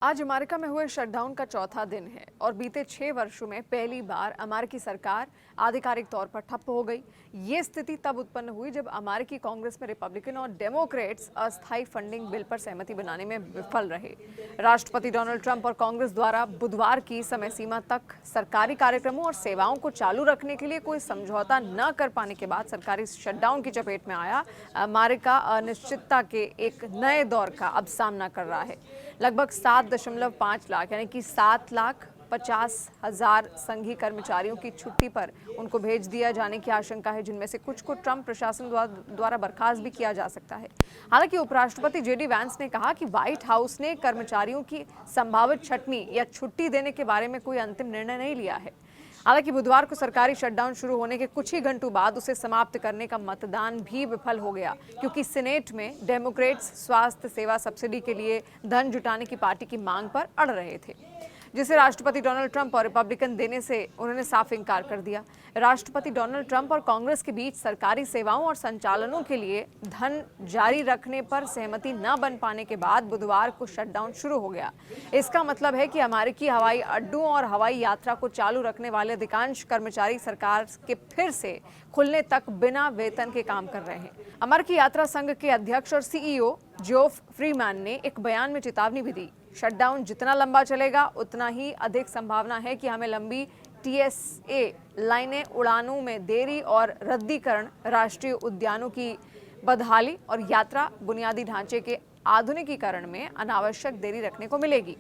आज अमेरिका में हुए शटडाउन का चौथा दिन है और बीते 6 वर्षों में पहली बार अमेरिकी सरकार आधिकारिक तौर पर ठप्प हो गई। ये स्थिति तब उत्पन्न हुई जब अमेरिकी कांग्रेस में रिपब्लिकन और डेमोक्रेट्स अस्थायी फंडिंग बिल पर सहमति बनाने में विफल रहे। राष्ट्रपति डोनाल्ड ट्रंप और कांग्रेस द्वारा बुधवार की समय सीमा तक सरकारी कार्यक्रमों और सेवाओं को चालू रखने के लिए कोई समझौता न कर पाने के बाद सरकारी शटडाउन की चपेट में आया अमेरिका अनिश्चितता के एक नए दौर का अब सामना कर रहा है। लगभग 7.5 लाख यानी कि 7,50,000 संघीय कर्मचारियों की छुट्टी पर उनको भेज दिया जाने की आशंका है, जिनमें से कुछ को ट्रंप प्रशासन द्वारा बर्खास्त भी किया जा सकता है। हालांकि उपराष्ट्रपति जेडी वैंस ने कहा कि व्हाइट हाउस ने कर्मचारियों की संभावित छंटनी या छुट्टी देने के बारे में कोई अंतिम निर्णय नहीं लिया है। हालांकि बुधवार को सरकारी शटडाउन शुरू होने के कुछ ही घंटों बाद उसे समाप्त करने का मतदान भी विफल हो गया, क्योंकि सीनेट में डेमोक्रेट्स स्वास्थ्य सेवा सब्सिडी के लिए धन जुटाने की पार्टी की मांग पर अड़ रहे थे, जिसे राष्ट्रपति डोनाल्ड ट्रंप और रिपब्लिकन देने से उन्होंने साफ इनकार कर दिया। राष्ट्रपति डोनाल्ड ट्रंप और कांग्रेस के बीच सरकारी सेवाओं और संचालनों के लिए धन जारी रखने पर सहमति न बन पाने के बाद बुधवार को शटडाउन शुरू हो गया। इसका मतलब है कि अमेरिकी हवाई अड्डों और हवाई यात्रा को चालू रखने वाले अधिकांश कर्मचारी सरकार के फिर से खुलने तक बिना वेतन के काम कर रहे हैं। अमेरिकी यात्रा संघ के अध्यक्ष और सीईओ जोफ फ्रीमैन ने एक बयान में चेतावनी भी दी। शटडाउन जितना लंबा चलेगा उतना ही अधिक संभावना है कि हमें लंबी टीएसए लाइनें, उड़ानों में देरी और रद्दीकरण, राष्ट्रीय उद्यानों की बदहाली और यात्रा बुनियादी ढांचे के आधुनिकीकरण में अनावश्यक देरी रखने को मिलेगी।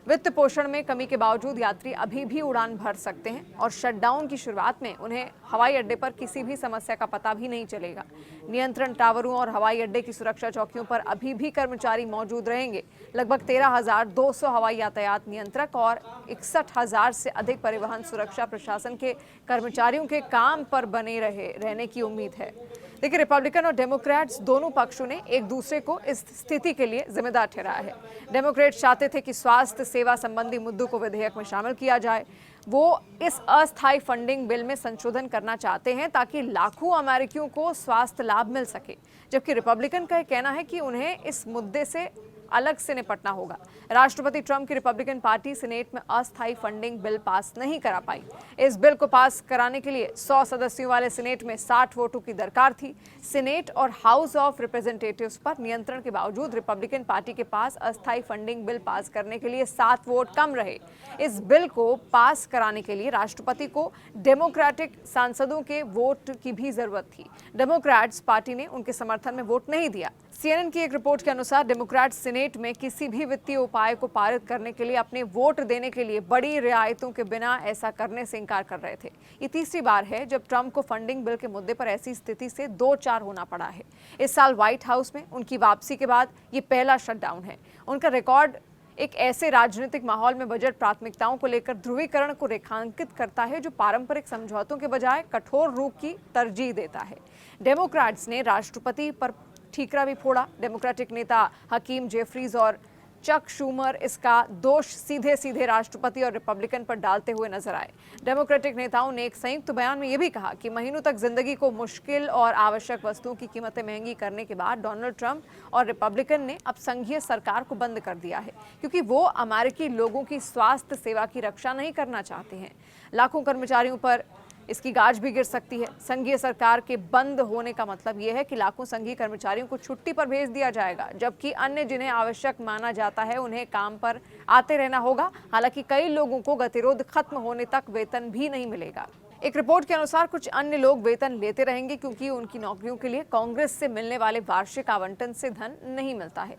वित्त पोषण में कमी के बावजूद यात्री अभी भी उड़ान भर सकते हैं और शटडाउन की शुरुआत में उन्हें हवाई अड्डे पर किसी भी समस्या का पता भी नहीं चलेगा। नियंत्रण टावरों और हवाई अड्डे की सुरक्षा चौकियों पर अभी भी कर्मचारी मौजूद रहेंगे। लगभग 13,200 हवाई यातायात नियंत्रक और 61,000 से अधिक परिवहन सुरक्षा प्रशासन के कर्मचारियों के काम पर बने रहने की उम्मीद है। लेकिन रिपब्लिकन और डेमोक्रेट्स दोनों पक्षों ने एक दूसरे को इस स्थिति के लिए जिम्मेदार ठहराया है। डेमोक्रेट्स चाहते थे कि स्वास्थ्य सेवा संबंधी मुद्दों को विधेयक में शामिल किया जाए। वो इस अस्थायी फंडिंग बिल में संशोधन करना चाहते हैं ताकि लाखों अमेरिकियों को स्वास्थ्य लाभ मिल सके, जबकि रिपब्लिकन का कहना है कि उन्हें इस मुद्दे से अलग से निपटना होगा। राष्ट्रपति ट्रंप की रिपब्लिकन पार्टी सीनेट में अस्थायी फंडिंग बिल पास नहीं करा पाई। इस बिल को पास कराने के लिए 100 सदस्यों वाले सीनेट में 60 वोटों की दरकार थी। सीनेट और हाउस ऑफ रिप्रेजेंटेटिव्स पर नियंत्रण के बावजूद रिपब्लिकन पार्टी के पास अस्थायी फंडिंग बिल पास करने के लिए 7 वोट कम रहे। इस बिल को पास कराने के लिए राष्ट्रपति को डेमोक्रेटिक सांसदों के वोट की भी जरूरत थी। डेमोक्रेट्स पार्टी ने उनके समर्थन में वोट नहीं दिया। सीएनएन की एक रिपोर्ट के अनुसार डेमोक्रेट सीनेट में किसी भी वित्तीय उपाय को पारित करने के लिए अपने वोट देने के लिए बड़ी रियायतों के बिना ऐसा करने से इनकार कर रहे थे। ये तीसरी बार है जब ट्रंप को फंडिंग बिल के मुद्दे पर ऐसी स्थिति से 2-4 होना पड़ा है। इस साल व्हाइट हाउस में उनकी वापसी के बाद ये पहला शटडाउन है। उनका रिकॉर्ड एक ऐसे राजनीतिक माहौल में बजट प्राथमिकताओं को लेकर ध्रुवीकरण को रेखांकित करता है जो पारंपरिक समझौतों के बजाय कठोर रूप की तरजीह देता है। डेमोक्रेट्स ने राष्ट्रपति पर ठीकरा भी फोड़ा। डेमोक्रेटिक नेता हकीम जेफरीज और चक शूमर इसका दोष सीधे सीधे राष्ट्रपति और रिपब्लिकन पर डालते हुए नजर आए। डेमोक्रेटिक नेताओं ने एक संयुक्त बयान में यह भी कहा कि महीनों तक जिंदगी को मुश्किल और आवश्यक वस्तुओं की कीमतें महंगी करने के बाद डोनाल्ड ट्रंप और रिपब्लिकन ने अब संघीय सरकार को बंद कर दिया है, क्योंकि वो अमेरिकी लोगों की स्वास्थ्य सेवा की रक्षा नहीं करना चाहते हैं। लाखों कर्मचारियों पर इसकी गाज भी गिर सकती है। संघीय सरकार के बंद होने का मतलब यह है कि लाखों संघीय कर्मचारियों को छुट्टी पर भेज दिया जाएगा, जबकि अन्य जिन्हें आवश्यक माना जाता है उन्हें काम पर आते रहना होगा। हालांकि कई लोगों को गतिरोध खत्म होने तक वेतन भी नहीं मिलेगा। एक रिपोर्ट के अनुसार कुछ अन्य लोग वेतन लेते रहेंगे, क्योंकि उनकी नौकरियों के लिए कांग्रेस से मिलने वाले वार्षिक आवंटन से धन नहीं मिलता है।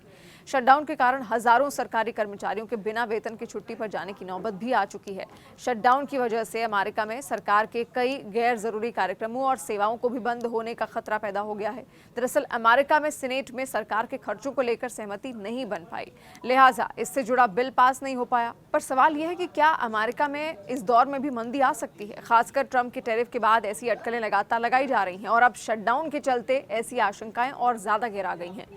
शटडाउन के कारण हजारों सरकारी कर्मचारियों के बिना वेतन की छुट्टी पर जाने की नौबत भी आ चुकी है। शटडाउन की वजह से अमेरिका में सरकार के कई गैर जरूरी कार्यक्रमों और सेवाओं को भी बंद होने का खतरा पैदा हो गया है। दरअसल अमेरिका में सीनेट में सरकार के खर्चों को लेकर सहमति नहीं बन पाई, लिहाजा इससे जुड़ा बिल पास नहीं हो पाया। पर सवाल यह है कि क्या अमेरिका में इस दौर में भी मंदी आ सकती है? खासकर ट्रंप के टैरिफ के बाद ऐसी अटकलें लगातार लगाई जा रही हैं और अब शटडाउन के चलते ऐसी आशंकाएं और ज्यादा गहरा गई हैं।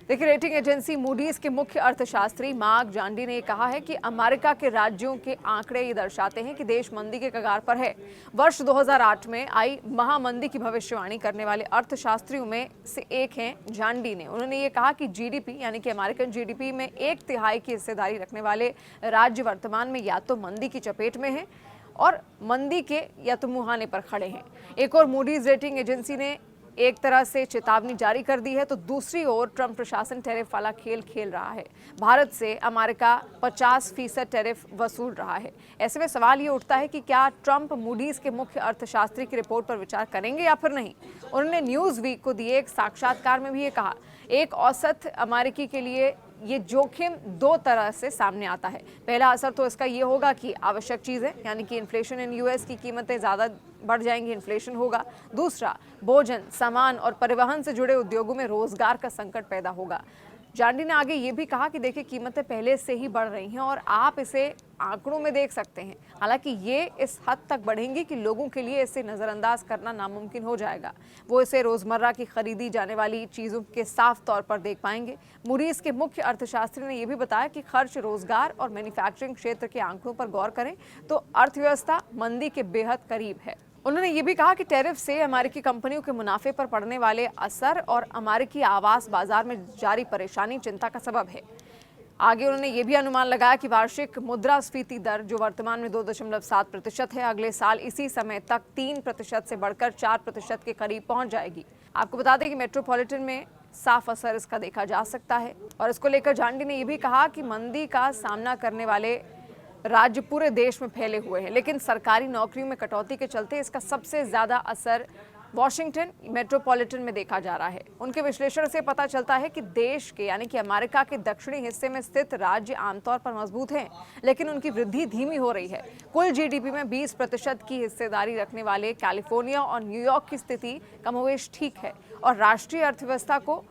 देखिए, रेटिंग एजेंसी मूडीज के मुख्य अर्थशास्त्री मार्क जांडी ने कहा है कि अमेरिका के राज्यों के आंकड़े ये दर्शाते हैं कि देश मंदी के कगार पर है। वर्ष 2008 में आई महामंदी की भविष्यवाणी करने वाले अर्थशास्त्रियों में से एक हैं जांडी ने। उन्होंने ये कहा कि जीडीपी यानी कि अमेरिकन जीडीपी में 1/3 की हिस्सेदारी रखने वाले राज्य वर्तमान में या तो मंदी की चपेट में है और मंदी के या तो मुहाने पर खड़े हैं। एक और मूडीज रेटिंग एजेंसी ने एक तरह से चेतावनी जारी कर दी है तो दूसरी ओर ट्रंप प्रशासन टैरिफ वाला खेल खेल रहा है। भारत से अमेरिका 50% टैरिफ वसूल रहा है। ऐसे में सवाल ये उठता है कि क्या ट्रंप मूडीज के मुख्य अर्थशास्त्री की रिपोर्ट पर विचार करेंगे या फिर नहीं। उन्होंने न्यूज़ वीक को दिए एक साक्षात्कार में भी ये कहा, एक औसत अमेरिकी के लिए ये जोखिम दो तरह से सामने आता है। पहला असर तो इसका ये होगा कि आवश्यक चीज़ें यानी कि इन्फ्लेशन इन यूएस की कीमतें ज़्यादा बढ़ जाएंगी, इन्फ्लेशन होगा। दूसरा, भोजन, सामान और परिवहन से जुड़े उद्योगों में रोजगार का संकट पैदा होगा। जांडी ने आगे ये भी कहा कि देखिए, कीमतें पहले से ही बढ़ रही हैं और आप इसे आंकड़ों में देख सकते हैं। हालांकि ये इस हद तक बढ़ेंगी कि लोगों के लिए इसे नज़रअंदाज करना नामुमकिन हो जाएगा। वो इसे रोज़मर्रा की खरीदी जाने वाली चीज़ों के साफ तौर पर देख पाएंगे। मूडीज के मुख्य अर्थशास्त्री ने यह भी बताया कि खर्च, रोजगार और मैन्युफैक्चरिंग क्षेत्र के आंकड़ों पर गौर करें तो अर्थव्यवस्था मंदी के बेहद करीब है। उन्होंने ये भी कहा कि टैरिफ से अमेरिकी कंपनियों के मुनाफे पर पड़ने वाले असर और अमेरिकी आवास बाजार में जारी परेशानी चिंता का सबब है। आगे उन्होंने ये भी अनुमान लगाया कि वार्षिक मुद्रास्फीति दर जो वर्तमान में 2.7% है, अगले साल इसी समय तक 3% से बढ़कर 4% के करीब पहुंच जाएगी। आपको बता दें कि मेट्रोपॉलिटन में साफ असर इसका देखा जा सकता है। और इसको लेकर जांडी ने यह भी कहा कि मंदी का सामना करने वाले राज्य पूरे देश में फैले हुए हैं, लेकिन सरकारी नौकरियों में कटौती के चलते इसका सबसे ज्यादा असर वॉशिंगटन मेट्रोपॉलिटन में देखा जा रहा है। उनके विश्लेषण से पता चलता है कि देश के यानी कि अमेरिका के दक्षिणी हिस्से में स्थित राज्य आमतौर पर मजबूत हैं, लेकिन उनकी वृद्धि धीमी हो रही है। कुल जीडीपी में 20% की हिस्सेदारी रखने वाले कैलिफोर्निया और न्यूयॉर्क की स्थिति कमोवेश ठीक है और राष्ट्रीय अर्थव्यवस्था को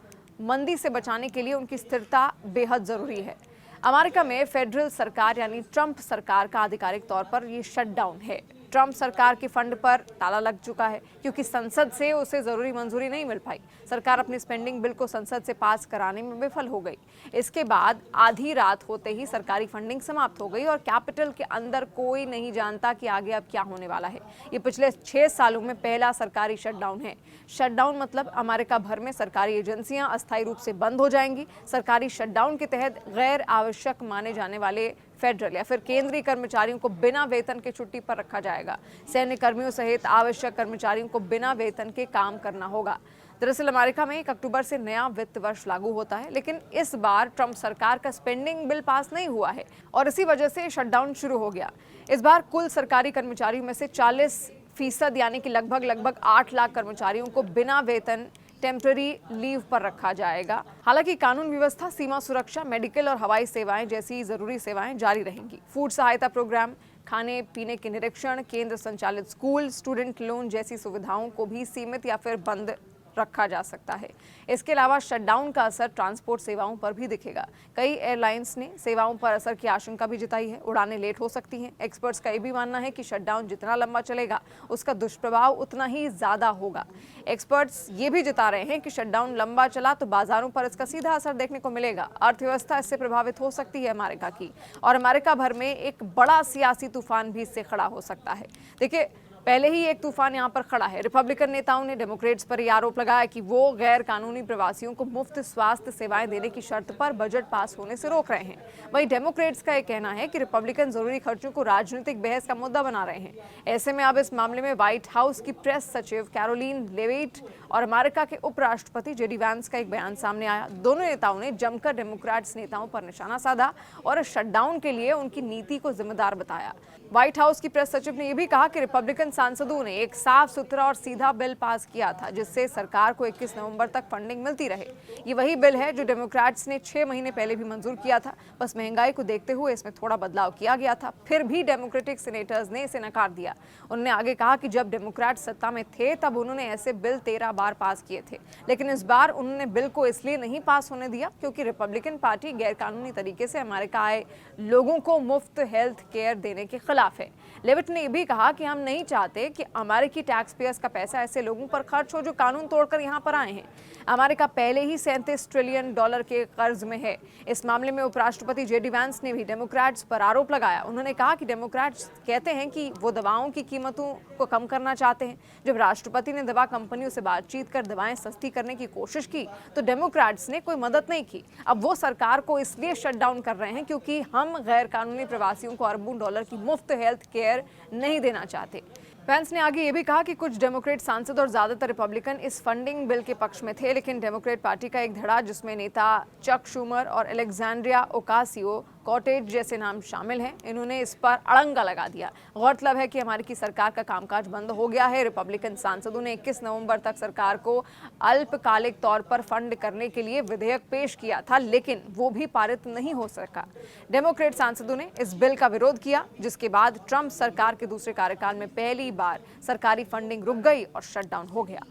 मंदी से बचाने के लिए उनकी स्थिरता बेहद जरूरी है। अमेरिका में फेडरल सरकार यानी ट्रंप सरकार का आधिकारिक तौर पर ये शटडाउन है। ट्रंप सरकार के फंड पर ताला लग चुका है क्योंकि संसद से उसे जरूरी मंजूरी नहीं मिल पाई। सरकार अपनी स्पेंडिंग बिल को संसद से पास कराने में विफल हो गई। इसके बाद आधी रात होते ही सरकारी फंडिंग समाप्त हो गई और कैपिटल के अंदर कोई नहीं जानता कि आगे अब क्या होने वाला है। ये पिछले 6 सालों में पहला सरकारी शटडाउन है। शटडाउन मतलब अमेरिका भर में सरकारी एजेंसियां अस्थायी रूप से बंद हो जाएंगी। सरकारी शटडाउन के तहत गैर आवश्यक माने जाने वाले फेडरल या फिर केंद्रीय कर्मचारियों को बिना वेतन के छुट्टी पर रखा जाएगा। सैन्य कर्मियों सहित आवश्यक कर्मचारियों को बिना वेतन के काम करना होगा। दरअसल अमेरिका में 1 अक्टूबर से नया वित्त वर्ष लागू होता है, लेकिन इस बार ट्रंप सरकार का स्पेंडिंग बिल पास नहीं हुआ है और इसी वजह से शटडाउन शुरू हो गया। इस बार कुल सरकारी कर्मचारियों में से 40% यानी कि लगभग 8 लाख कर्मचारियों को बिना वेतन टेम्पररी लीव पर रखा जाएगा। हालांकि कानून व्यवस्था, सीमा सुरक्षा, मेडिकल और हवाई सेवाएं जैसी जरूरी सेवाएं जारी रहेंगी। फूड सहायता प्रोग्राम, खाने पीने के निरीक्षण, केंद्र संचालित स्कूल, स्टूडेंट लोन जैसी सुविधाओं को भी सीमित या फिर बंद रखा जा सकता है। इसके अलावा शटडाउन का असर ट्रांसपोर्ट सेवाओं पर भी दिखेगा। कई एयरलाइंस ने सेवाओं पर असर की आशंका भी जताई है। उड़ानें लेट हो सकती हैं। एक्सपर्ट्स का ये भी मानना है कि शटडाउन जितना लंबा चलेगा उसका दुष्प्रभाव उतना ही ज्यादा होगा। एक्सपर्ट्स ये भी जता रहे हैं कि शटडाउन लंबा चला तो बाजारों पर इसका सीधा असर देखने को मिलेगा। अर्थव्यवस्था इससे प्रभावित हो सकती है अमेरिका की, और अमेरिका भर में एक बड़ा सियासी तूफान भी इससे खड़ा हो सकता है। देखिए, पहले ही एक तूफान यहाँ पर खड़ा है। रिपब्लिकन नेताओं ने डेमोक्रेट्स पर यह आरोप लगाया कि वो गैर कानूनी प्रवासियों को मुफ्त स्वास्थ्य सेवाएं देने की शर्त पर बजट पास होने से रोक रहे हैं। वहीं डेमोक्रेट्स का यह कहना है कि रिपब्लिकन जरूरी खर्चों को राजनीतिक बहस का मुद्दा बना रहे हैं। ऐसे में अब इस मामले में व्हाइट हाउस की प्रेस सचिव कैरोलिन लेविट और अमेरिका के उपराष्ट्रपति जेडी वैंस का एक बयान सामने आया। दोनों नेताओं ने जमकर डेमोक्रेट्स नेताओं पर निशाना साधा और शटडाउन के लिए उनकी नीति को जिम्मेदार बताया। व्हाइट हाउस की प्रेस सचिव ने यह भी कहा कि रिपब्लिकन सांसदों ने एक साफ सुथरा और सीधा बिल पास किया था जिससे सरकार को 21 नवंबर तक फंडिंग मिलती रहे। ये वही बिल है जो डेमोक्रेट्स ने 6 महीने पहले भी मंजूर किया था। बस महंगाई को देखते हुए इसमें थोड़ा बदलाव किया गया था। फिर भी डेमोक्रेटिक सीनेटर्स ने इसे नकार दिया। उन्होंने आगे कहा कि जब डेमोक्रेट सत्ता में थे तब उन्होंने ऐसे बिल 13 बार पास किए थे, लेकिन इस बार उन्होंने बिल को इसलिए नहीं पास होने दिया क्योंकि रिपब्लिकन पार्टी गैरकानूनी तरीके से अमेरिका आए लोगों को मुफ्त हेल्थ केयर देने के खिलाफ है। लेविट ने यह भी कहा कि हम नहीं चाहते चाहते कि अमेरिकी टैक्स पेयर्स का पैसा ऐसे लोगों पर खर्च हो जो कानून तोड़कर यहाँ पर आए हैं। अमेरिका पहले ही $37 ट्रिलियन के कर्ज में है। इस मामले में उपराष्ट्रपति जेडी वैंस ने भी डेमोक्रेट्स पर आरोप लगाया। उन्होंने कहा कि डेमोक्रेट्स कहते हैं कि वो दवाओं की कीमतों को कम करना चाहते हैं। जब राष्ट्रपति ने दवा कंपनियों से बातचीत कर दवाएं सस्ती करने की कोशिश की तो डेमोक्रेट्स ने कोई मदद नहीं की। अब वो सरकार को इसलिए शट डाउन कर रहे हैं क्योंकि हम गैर कानूनी प्रवासियों को अरबों डॉलर की मुफ्त हेल्थ केयर नहीं देना चाहते। पेंस ने आगे ये भी कहा कि कुछ डेमोक्रेट सांसद और ज्यादातर रिपब्लिकन इस फंडिंग बिल के पक्ष में थे, लेकिन डेमोक्रेट पार्टी का एक धड़ा जिसमें नेता चक शूमर और अलेक्जेंड्रिया ओकासियो कॉटेज जैसे नाम शामिल हैं, इन्होंने इस पर अड़ंगा लगा दिया। गौरतलब है कि अमेरिकी सरकार का कामकाज बंद हो गया है। रिपब्लिकन सांसदों ने 21 नवंबर तक सरकार को अल्पकालिक तौर पर फंड करने के लिए विधेयक पेश किया था, लेकिन वो भी पारित नहीं हो सका। डेमोक्रेट सांसदों ने इस बिल का विरोध किया, जिसके बाद ट्रंप सरकार के दूसरे कार्यकाल में पहली बार सरकारी फंडिंग रुक गई और शटडाउन हो गया।